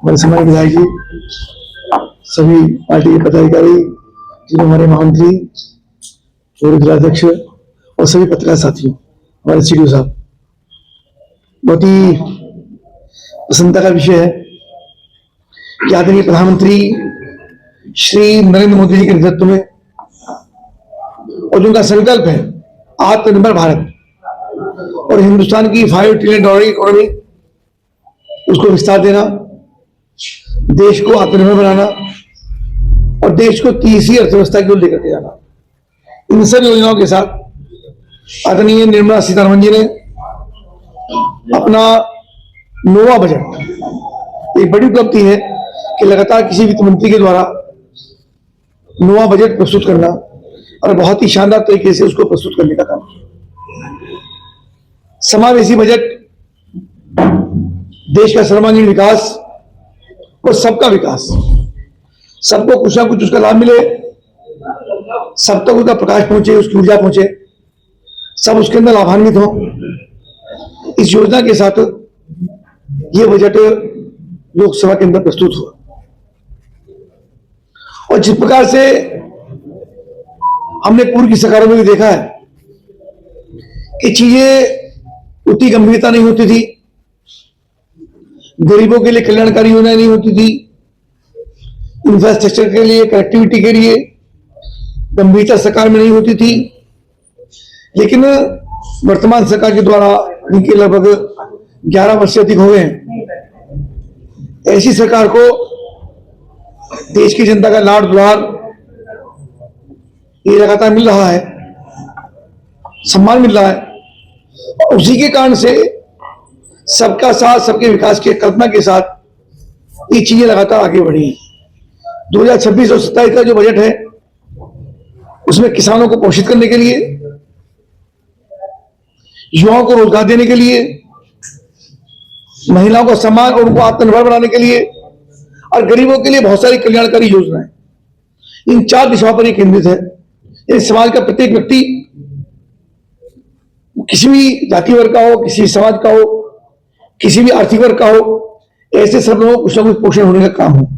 हमारे समाज विधायक जी, सभी पार्टी के पदाधिकारी, जिन्हें हमारे महामंत्री और जिलाध्यक्ष और सभी पत्रकार साथियों, हमारे सीडीओ साहब, बहुत ही प्रसन्नता का विषय है कि आदरणीय प्रधानमंत्री श्री नरेंद्र मोदी जी के नेतृत्व में और जिनका संकल्प है आत्मनिर्भर भारत और हिंदुस्तान की $5 ट्रिलियन इकोनॉमी, उसको विस्तार देना, देश को आत्मनिर्भर बनाना और देश को तीसरी अर्थव्यवस्था की ओर लेकर के जाना, इन सब योजनाओं के साथ आदरणीय निर्मला सीतारमण जी ने अपना नौवां बजट, एक बड़ी उपलब्धि है कि लगातार किसी वित्त मंत्री के द्वारा नौवां बजट प्रस्तुत करना और बहुत ही शानदार तरीके से उसको प्रस्तुत करने का काम किया। समावेशी बजट देश का सर्वांगीण विकास और सबका विकास, सबको कुछ ना कुछ उसका लाभ मिले, सब तक उसका प्रकाश पहुंचे, उसकी ऊर्जा पहुंचे, सब उसके अंदर लाभान्वित हो। इस योजना के साथ ये बजट लोकसभा के अंदर प्रस्तुत हुआ और जिस प्रकार से हमने पूर्व की सरकारों में भी देखा है कि चीजें उतनी गंभीरता नहीं होती थी, गरीबों के लिए कल्याणकारी योजनाएं नहीं होती थी, इंफ्रास्ट्रक्चर के लिए, कनेक्टिविटी के लिए गंभीरता सरकार में नहीं होती थी, लेकिन वर्तमान सरकार के द्वारा इनके लगभग 11 वर्ष से अधिक हो गए हैं। ऐसी सरकार को देश की जनता का लाड़ दुलार ये लगातार मिल रहा है, सम्मान मिल रहा है और उसी के कारण से सबका साथ सबके विकास की कल्पना के साथ ये चीजें लगातार आगे बढ़ी हैं। 2026 और 27 का जो बजट है उसमें किसानों को पोषित करने के लिए, युवाओं को रोजगार देने के लिए, महिलाओं को सम्मान और उनको आत्मनिर्भर बनाने के लिए और गरीबों के लिए बहुत सारी कल्याणकारी योजनाएं, इन 4 दिशाओं पर ये केंद्रित है। इस समाज का प्रत्येक व्यक्ति, किसी भी जाति वर्ग का हो, किसी समाज का हो, किसी भी आर्थिक वर्ग का हो, ऐसे सब लोगों को कुछ ना कुछ पोषण होने का काम हो,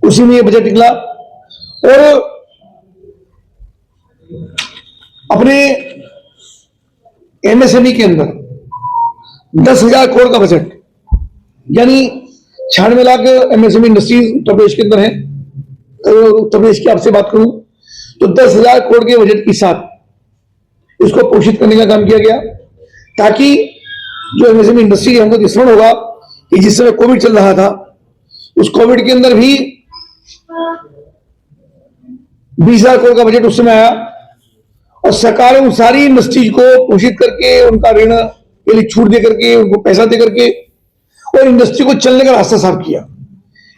उसी में ये बजट निकला। और अपने एमएसएमई के अंदर 10,000 करोड़ का बजट, यानी 96 लाख एमएसएमई इंडस्ट्रीज उत्तर प्रदेश के अंदर है। उत्तर प्रदेश की आपसे बात करूं तो 10,000 करोड़ के बजट के साथ इसको पोषित करने का काम किया गया, ताकि जो एमएसएमई इंडस्ट्री है हमको स्मरण होगा कि जिस समय कोविड चल रहा था, उस कोविड के अंदर भी 20,000 करोड़ का बजट उस समय आया और सरकार उन सारी इंडस्ट्रीज को पोषित करके, उनका ऋण के लिए छूट दे करके, उनको पैसा दे करके और इंडस्ट्री को चलने का रास्ता साफ किया।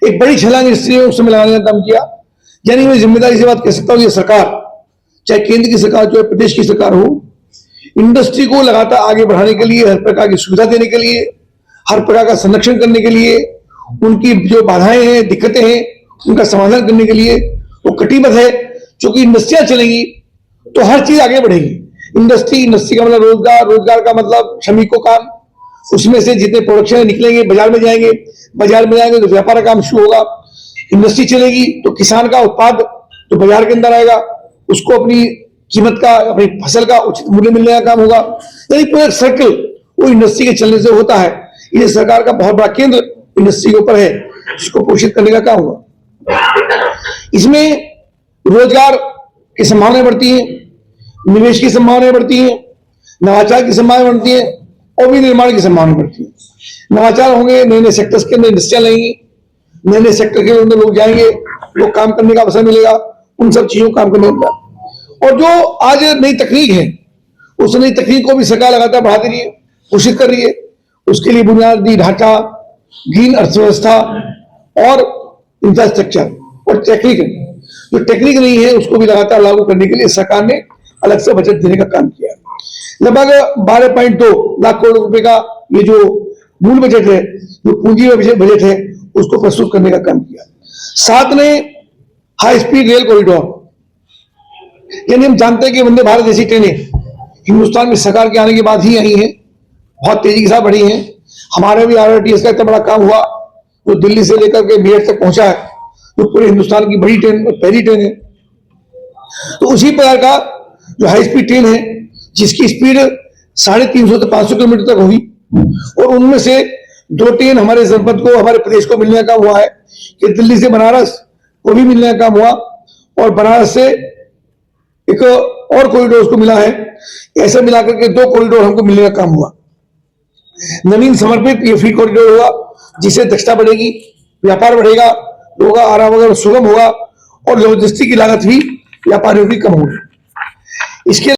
एक बड़ी छलांग इंडस्ट्री ने उस समय लगाने का काम किया। यानी मैं जिम्मेदारी से बात कह सकता हूं, ये सरकार, चाहे केंद्र की सरकार चाहे प्रदेश की सरकार हो, इंडस्ट्री को लगातार आगे बढ़ाने के लिए, हर प्रकार की सुविधा देने के लिए, हर प्रकार का संरक्षण करने के लिए, उनकी जो बाधाएं हैं, दिक्कतें हैं, उनका समाधान करने के लिए वो कटिबद्ध है। क्योंकि इंडस्ट्रियां चलेंगी तो हर चीज आगे बढ़ेगी। इंडस्ट्री का मतलब रोजगार, रोजगार का मतलब श्रमिकों का, उसमें से जितने प्रोडक्शन निकलेंगे बाजार में जाएंगे, बाजार में जाएंगे तो व्यापार का काम शुरू होगा। इंडस्ट्री चलेगी तो किसान का उत्पाद जो बाजार के अंदर आएगा उसको अपनी कीमत का, अपनी फसल का उचित मूल्य मिलने का काम होगा। यानी पूरा सर्कल वो इंडस्ट्री के चलने से होता है। ये सरकार का बहुत बड़ा केंद्र इंडस्ट्री के ऊपर है, जिसको पोषित करने का काम हुआ। इसमें रोजगार की संभावनाएं बढ़ती हैं, निवेश की संभावनाएं बढ़ती हैं, नवाचार की संभावनाएं बढ़ती हैं और विनिर्माण की संभावना बढ़ती है। नवाचार होंगे, नए नए सेक्टर्स के अंदर इंडस्ट्रियां लगेंगी, नए नए सेक्टर के अंदर लोग जाएंगे, लोग काम करने का अवसर मिलेगा, उन सब चीजों को काम करने का। और जो आज नई तकनीक है, उस नई तकनीक को भी सरकार लगातार बढ़ा रही है, पोषित कर रही है। उसके लिए बुनियादी ढांचा, ग्रीन अर्थव्यवस्था और इंफ्रास्ट्रक्चर और टेक्निक, जो टेक्निक नहीं है उसको भी लगातार लागू करने के लिए सरकार ने अलग से बजट देने का काम किया। लगभग 12.2 लाख करोड़ रुपए का ये जो मूल बजट है, जो पूंजी बजट है, उसको प्रस्तुत करने का काम किया। साथ में हाई स्पीड रेल कॉरिडोर, यानी हम जानते हैं कि वंदे भारत जैसी ट्रेनें हिंदुस्तान में सरकार के आने के बाद ही आई हैं, बहुत तेजी के साथ बढ़ी हैं। हमारे भी आरआरटीएस का इतना बड़ा काम हुआ, जो दिल्ली से लेकर के मेरठ तक पहुंचा है, जो पूरे हिंदुस्तान की बड़ी ट्रेन, पहली ट्रेन है। तो उसी प्रकार का जो हाई स्पीड ट्रेन है, जिसकी स्पीड 350 से 500 किलोमीटर तक होगी, और उनमें से 2 ट्रेन हमारे जनपद को, हमारे प्रदेश को मिलने का हुआ है कि दिल्ली से बनारस को भी मिलने का काम हुआ, और बनारस से एक और कॉरिडोर उसको मिला है। ऐसे मिलाकर के 2 कॉरिडोर हमको मिलने का काम हुआ। नवीन समर्पित ये फ्री कॉरिडोर हुआ, जिससे दक्षता बढ़ेगी, व्यापार बढ़ेगा, लोगों का आवागमन सुगम होगा, और लॉजिस्टिक की लागत भी व्यापारियों की कम होगी। इसके